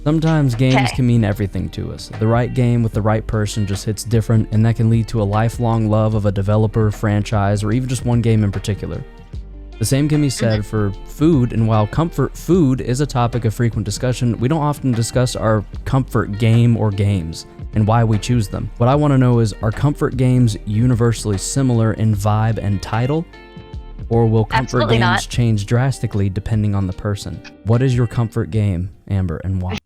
Sometimes games Okay. can mean everything to us. The right game with the right person just hits different, and that can lead to a lifelong love of a developer, franchise, or even just one game in particular. The same can be said for food, and while comfort food is a topic of frequent discussion, we don't often discuss our comfort game or games and why we choose them. What I want to know is, are comfort games universally similar in vibe and title? Or will comfort Absolutely games not. change drastically depending on the person? What is your comfort game, Amber, and why?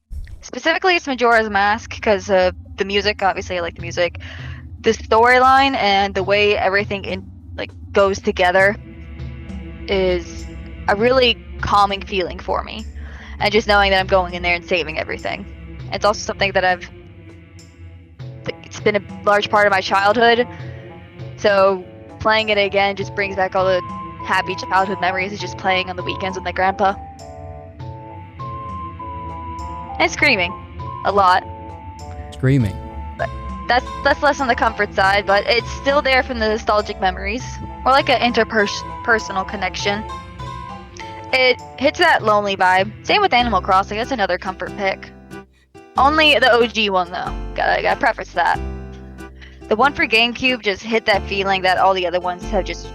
Specifically, it's Majora's Mask because the music. Obviously, I like the music. The storyline and the way everything goes together is a really calming feeling for me, and just knowing that I'm going in there and saving everything. It's also something that it's been a large part of my childhood, so playing it again just brings back all the happy childhood memories of just playing on the weekends with my grandpa. And screaming a lot. Screaming. That's less on the comfort side, but it's still there from the nostalgic memories, or like an interpersonal connection. It hits that lonely vibe. Same with Animal Crossing. That's another comfort pick. Only the OG one though. Gotta preface that. The one for GameCube just hit that feeling that all the other ones have just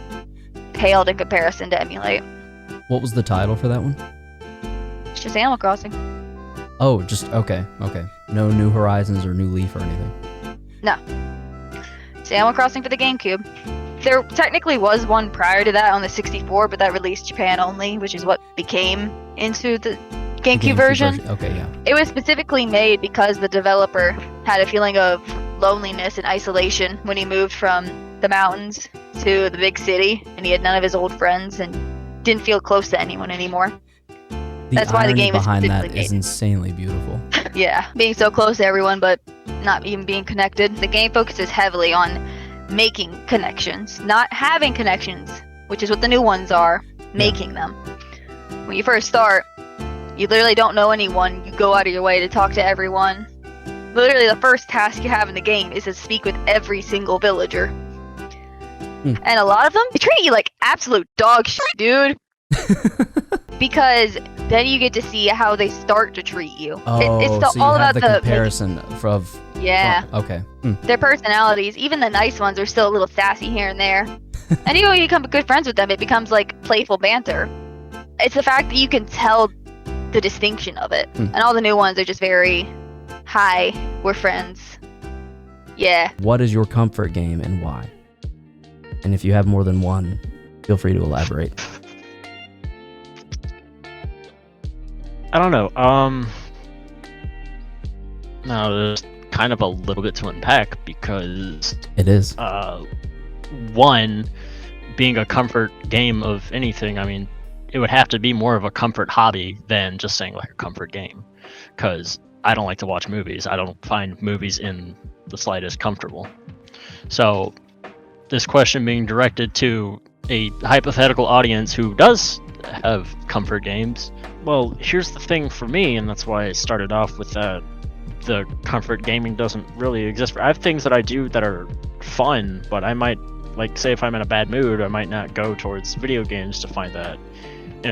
paled in comparison to emulate. What was the title for that one? It's just Animal Crossing. Oh, just, okay. No New Horizons or New Leaf or anything. No. It's Animal Crossing for the GameCube. There technically was one prior to that on the 64, but that released Japan only, which is what became into the GameCube version. Okay, yeah. It was specifically made because the developer had a feeling of loneliness and isolation when he moved from the mountains to the big city, and he had none of his old friends and didn't feel close to anyone anymore. That's why the game is behind that specifically is made. insanely beautiful. Yeah, being so close to everyone but not even being connected. The game focuses heavily on making connections, not having connections, which is what the new ones are, making them. When you first start, you literally don't know anyone. You go out of your way to talk to everyone. Literally, the first task you have in the game is to speak with every single villager. And a lot of them, they treat you like absolute dog shit, dude. Because then you get to see how they start to treat you. Oh, it's so you all have about the comparison of... Yeah. Oh, okay. Their personalities, even the nice ones, are still a little sassy here and there. And even when you become good friends with them, it becomes like playful banter. It's the fact that you can tell the distinction of it. And all the new ones are just very, hi, we're friends. Yeah. What is your comfort game and why? And if you have more than one, feel free to elaborate. I don't know. No, there's kind of a little bit to unpack because It is. one, being a comfort game of anything, I mean, it would have to be more of a comfort hobby than just saying like a comfort game. Because I don't like to watch movies. I don't find movies in the slightest comfortable. So this question being directed to a hypothetical audience who does have comfort games. Well, here's the thing for me, and that's why I started off with that. The comfort gaming doesn't really exist. I have things that I do that are fun, but I might, like, say if I'm in a bad mood, I might not go towards video games to find that,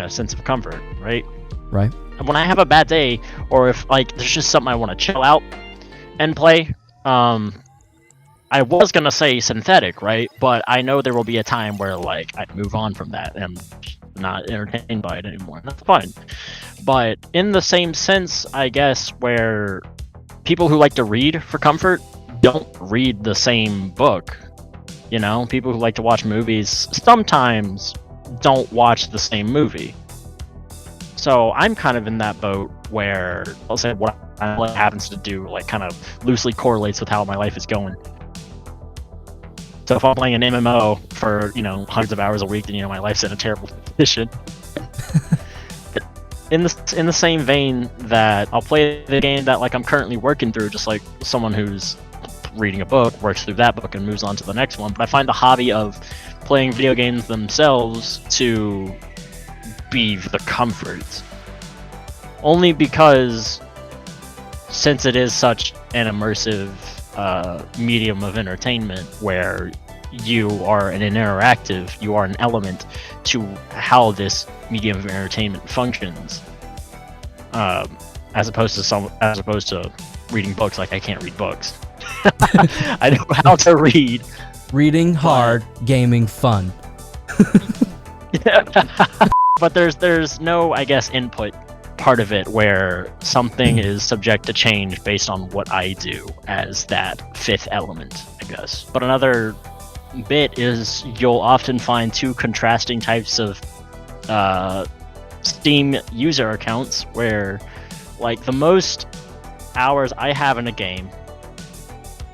sense of comfort, right? Right. And when I have a bad day, or if, like, there's just something I want to chill out and play, I was gonna say synthetic, right? But I know there will be a time where, like, I move on from that and I'm not entertained by it anymore. That's fine. But in the same sense, I guess, where people who like to read for comfort don't read the same book. People who like to watch movies sometimes don't watch the same movie. So I'm kind of in that boat where I'll say what happens to do, like, kind of loosely correlates with how my life is going. So if I'm playing an MMO for, hundreds of hours a week, then, my life's in a terrible position. In the same vein that I'll play the game that, like, I'm currently working through, just like someone who's reading a book works through that book and moves on to the next one. But I find the hobby of playing video games themselves to be the comfort. Only because, since it is such an immersive medium of entertainment where you are an interactive, you are an element to how this medium of entertainment functions. as opposed to reading books. Like I can't read books. I know how to read. Reading hard, gaming fun. But there's no, I guess, input part of it where something is subject to change based on what I do as that fifth element, I guess. But another bit is you'll often find two contrasting types of Steam user accounts where, like, the most hours I have in a game,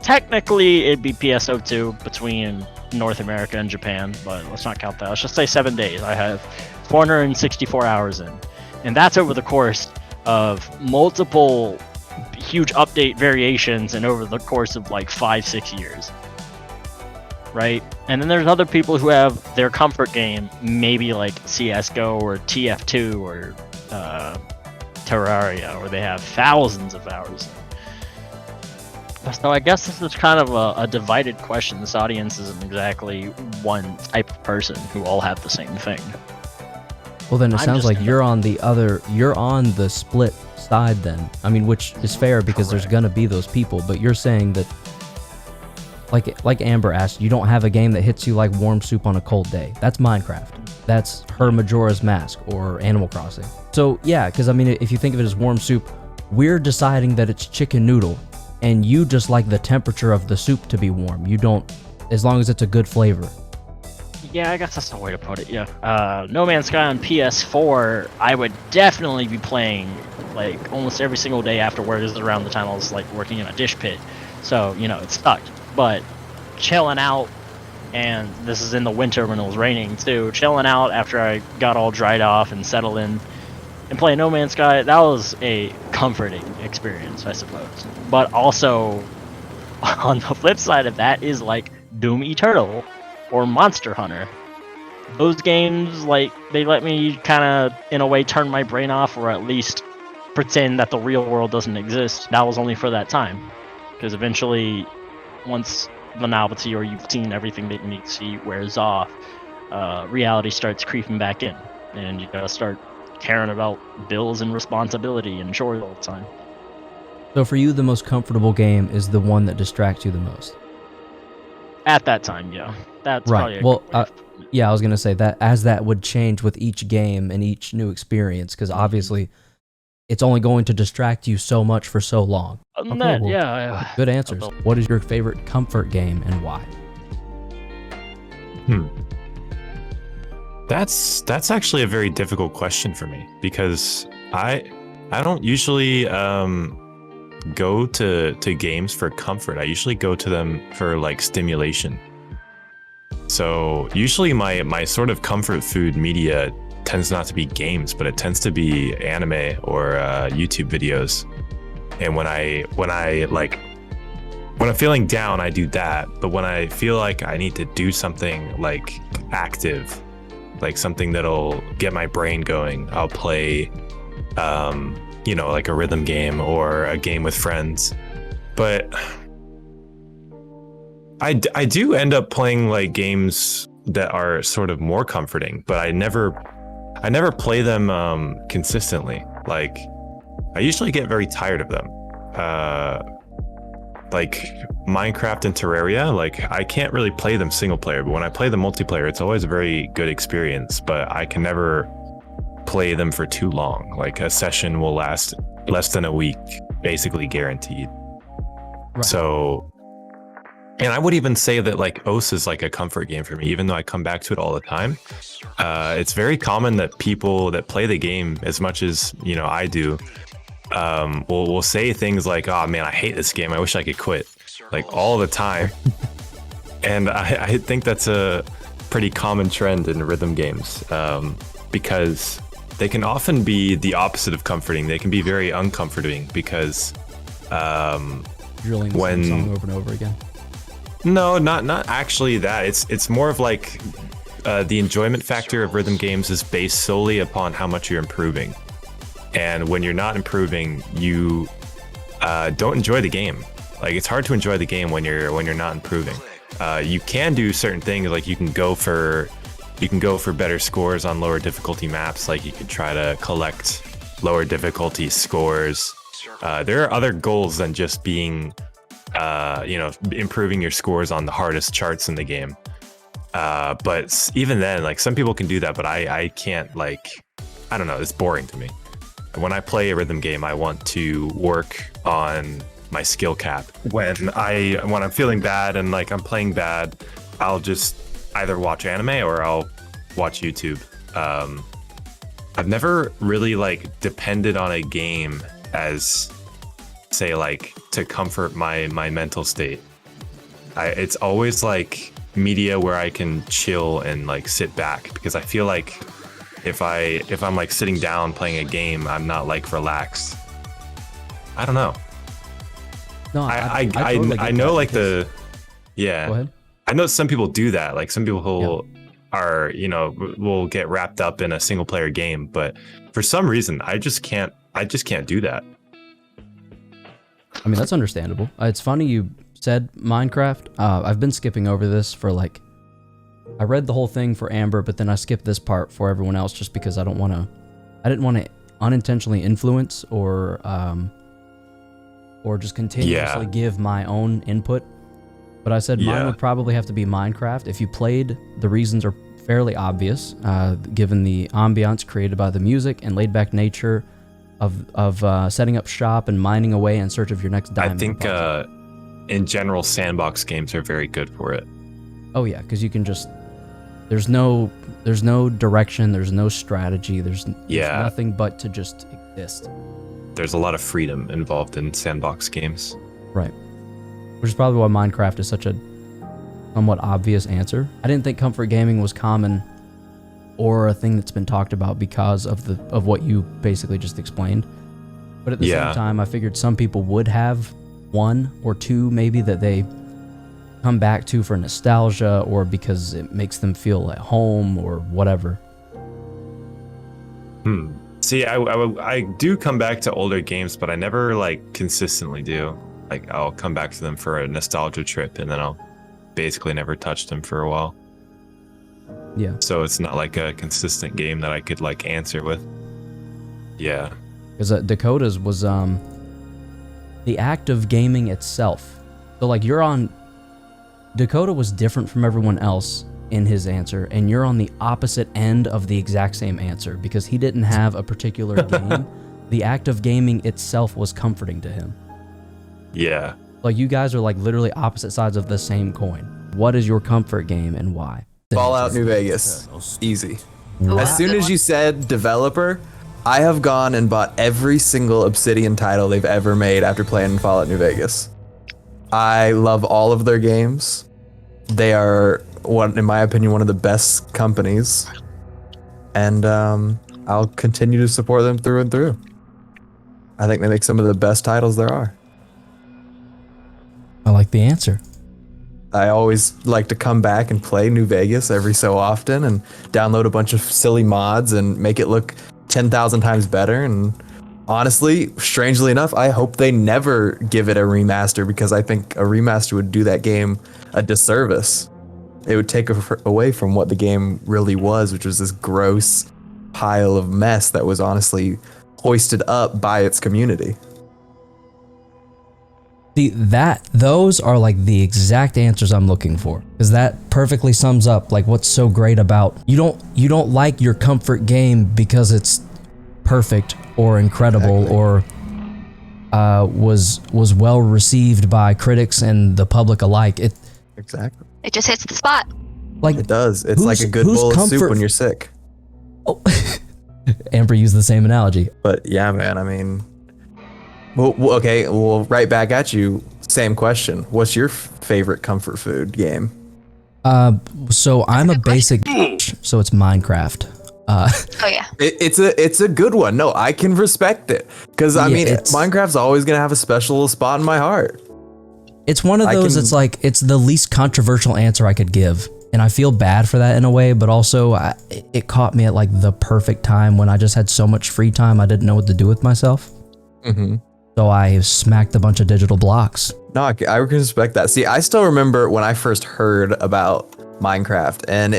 technically it'd be PSO2 between North America and Japan, but let's not count that. Let's just say 7 days. I have 464 hours in. And that's over the course of multiple huge update variations and over the course of like 5-6 years. Right? And then there's other people who have their comfort game, maybe like CSGO or TF2 or Terraria, where they have thousands of hours. So I guess this is kind of a divided question. This audience isn't exactly one type of person who all have the same thing. Well, then it sounds like you're on the split side then. I mean, which is fair because there's gonna be those people, but you're saying that, like Amber asked, you don't have a game that hits you like warm soup on a cold day. That's Minecraft. That's her Majora's Mask or Animal Crossing. So yeah, because I mean, if you think of it as warm soup, we're deciding that it's chicken noodle, and you just like the temperature of the soup to be warm. You don't, as long as it's a good flavor. Yeah, I guess that's the way to put it, yeah. No Man's Sky on PS4, I would definitely be playing, like, almost every single day afterwards around the time I was, like, working in a dish pit. So, you know, it sucked. But chilling out, and this is in the winter when it was raining, too, chilling out after I got all dried off and settled in, and playing No Man's Sky, that was a comforting experience, I suppose. But also, on the flip side of that is, like, Doom Eternal or Monster Hunter. Those games, like, they let me kind of, in a way, turn my brain off, or at least pretend that the real world doesn't exist. That was only for that time. Because eventually, once the novelty or you've seen everything that you need to see wears off, reality starts creeping back in. And you gotta start caring about bills and responsibility and chores all the time. So for you, the most comfortable game is the one that distracts you the most? At that time, yeah. That's right. Well, yeah, I was gonna say that as that would change with each game and each new experience, because obviously, it's only going to distract you so much for so long. Okay, yeah. Good answers. What is your favorite comfort game and why? That's actually a very difficult question for me because I don't usually go to games for comfort. I usually go to them for like stimulation. So usually my sort of comfort food media tends not to be games, but it tends to be anime or YouTube videos. And when I'm feeling down, I do that. But when I feel like I need to do something like active, like something that'll get my brain going, I'll play like a rhythm game or a game with friends. But I do end up playing like games that are sort of more comforting, but I never play them consistently. Like I usually get very tired of them. Like Minecraft and Terraria, like I can't really play them single player, but when I play the multiplayer, it's always a very good experience, but I can never play them for too long. Like a session will last less than a week, basically guaranteed. Right. So, and I would even say that like OS is like a comfort game for me, even though I come back to it all the time. It's very common that people that play the game as much as, I do, will say things like, "Oh man, I hate this game. I wish I could quit," like all the time. And I think that's a pretty common trend in rhythm games, because they can often be the opposite of comforting. They can be very uncomforting because drilling the same song over and over again. No, not actually that. It's more of like the enjoyment factor of rhythm games is based solely upon how much you're improving. And when you're not improving, you don't enjoy the game. Like it's hard to enjoy the game when you're not improving. You can do certain things, like you can go for better scores on lower difficulty maps. Like you could try to collect lower difficulty scores. There are other goals than just being, improving your scores on the hardest charts in the game. But even then, like, some people can do that, but I can't, like, I don't know, it's boring to me. When I play a rhythm game, I want to work on my skill cap. When I'm feeling bad and like I'm playing bad, I'll just either watch anime or I'll watch YouTube. I've never really like depended on a game as, say, like to comfort my mental state. It's always like media where I can chill and like sit back, because I feel like if I'm like sitting down playing a game, I'm not like relaxed. I don't know. No, I totally get know that like because- yeah. Go ahead. I know some people do that. Like some people will get wrapped up in a single player game, but for some reason I just can't do that. I mean, that's understandable. It's funny you said Minecraft. I've been skipping over this for like, I read the whole thing for Amber, but then I skipped this part for everyone else just because I didn't want to unintentionally influence or just continuously give my own input. But I said mine would probably have to be Minecraft. If you played, the reasons are fairly obvious, given the ambiance created by the music and laid-back nature of setting up shop and mining away in search of your next diamond. I think in general, sandbox games are very good for it. Oh yeah, because you can just there's no direction, there's no strategy, there's nothing but to just exist. There's a lot of freedom involved in sandbox games. Right. Which is probably why Minecraft is such a somewhat obvious answer. I didn't think comfort gaming was common or a thing that's been talked about because of what you basically just explained. But at the same time, I figured some people would have one or two maybe that they come back to for nostalgia or because it makes them feel at home or whatever. See, I do come back to older games, but I never like consistently do. Like I'll come back to them for a nostalgia trip and then I'll basically never touch them for a while. Yeah. So it's not like a consistent game that I could like answer with. Yeah. Because Dakota's was the act of gaming itself. So like Dakota was different from everyone else in his answer, and you're on the opposite end of the exact same answer because he didn't have a particular game. The act of gaming itself was comforting to him. Yeah. Like you guys are like literally opposite sides of the same coin. What is your comfort game and why? Fallout New Vegas. Easy. Ooh, As soon good as one. you said developer, I have gone and bought every single Obsidian title they've ever made after playing Fallout New Vegas. I love all of their games. They are, in my opinion, one of the best companies. And I'll continue to support them through and through. I think they make some of the best titles there are. I like the answer. I always like to come back and play New Vegas every so often and download a bunch of silly mods and make it look 10,000 times better. And honestly, strangely enough, I hope they never give it a remaster because I think a remaster would do that game a disservice. It would take away from what the game really was, which was this gross pile of mess that was honestly hoisted up by its community. See, those are like the exact answers I'm looking for, because that perfectly sums up like what's so great about you don't like your comfort game because it's perfect or incredible or was well received by critics and the public alike. Exactly. It just hits the spot. Like It does. It's like a whose- good whose bowl of soup comfort- when you're sick. Oh. Amber used the same analogy. But yeah, man, I mean, well, right back at you. Same question. What's your favorite comfort food game? So I'm a basic bitch, so it's Minecraft. Oh yeah. It's a good one. No, I can respect it because I Yeah, mean, it's- Minecraft's always gonna have a special spot in my heart. It's one of I those, can- it's like, it's the least controversial answer I could give. And I feel bad for that in a way, but also it caught me at like the perfect time when I just had so much free time I didn't know what to do with myself. Mm-hmm. So I smacked a bunch of digital blocks. No, I can respect that. See, I still remember when I first heard about Minecraft, and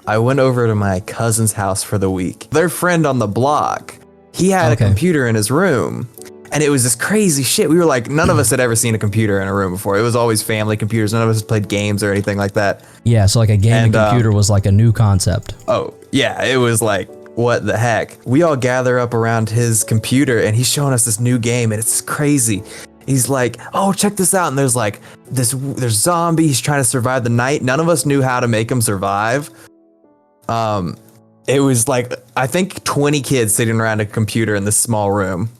I went over to my cousin's house for the week. Their friend on the block, He had Okay. a computer in his room. And it was this crazy shit. We were like, none of us had ever seen a computer in a room before. It was always family computers. None of us had played games or anything like that. Yeah, so like a gaming And, computer was like a new concept. Oh, yeah. It was like, what the heck? We all gather up around his computer and he's showing us this new game and it's crazy. He's like, oh, check this out. And there's like there's zombies trying to survive the night. None of us knew how to make them survive. It was like, I think 20 kids sitting around a computer in this small room.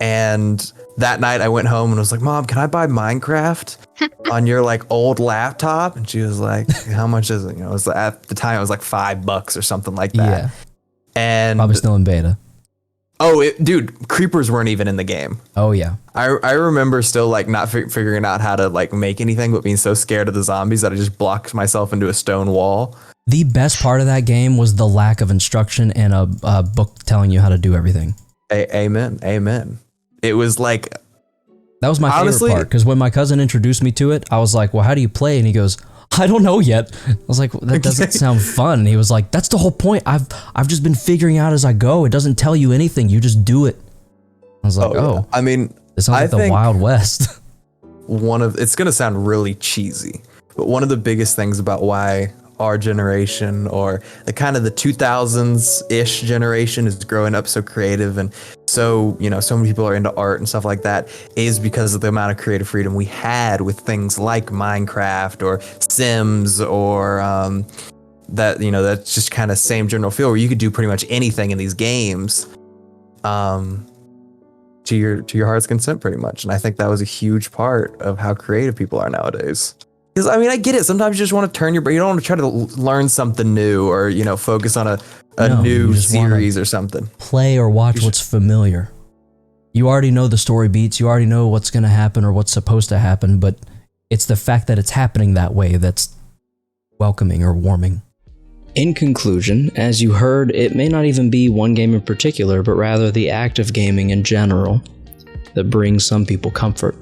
And that night I went home and was like, Mom, can I buy Minecraft on your like old laptop? And she was like, how much is it? You know, it was at the time it was like $5 or something like that. Yeah, And probably still in beta. dude, creepers weren't even in the game. Oh yeah. I remember still like not figuring out how to like make anything, but being so scared of the zombies that I just blocked myself into a stone wall. The best part of that game was the lack of instruction and a book telling you how to do everything. Amen. It was like, That was my honestly, favorite part, because when my cousin introduced me to it, I was like, well, how do you play? And he goes, I don't know yet. I was like, well, that doesn't sound fun. And he was like, that's the whole point. I've just been figuring out as I go. It doesn't tell you anything. You just do it. I was like, oh, I mean, it sounds like the think Wild West. it's going to sound really cheesy, but one of the biggest things about why our generation, or the kind of the 2000s-ish generation, is growing up so creative and so, you know, so many people are into art and stuff like that, is because of the amount of creative freedom we had with things like Minecraft or Sims or that, you know, that's just kind of same general feel where you could do pretty much anything in these games to your heart's consent pretty much. And I think that was a huge part of how creative people are nowadays. Because, I mean, I get it. Sometimes you just want to turn your brain. You don't want to try to learn something new or, you know, focus on a No, new you just wanna series or something. Play or watch what's familiar. You already know the story beats. You already know what's going to happen or what's supposed to happen, but it's the fact that it's happening that way that's welcoming or warming. In conclusion, as you heard, it may not even be one game in particular, but rather the act of gaming in general that brings some people comfort.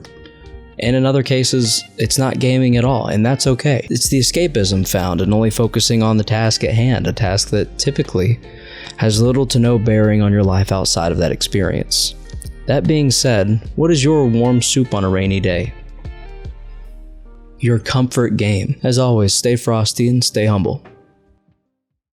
And in other cases, it's not gaming at all, and that's okay. It's the escapism found in only focusing on the task at hand, a task that typically has little to no bearing on your life outside of that experience. That being said, what is your warm soup on a rainy day? Your comfort game. As always, stay frosty and stay humble.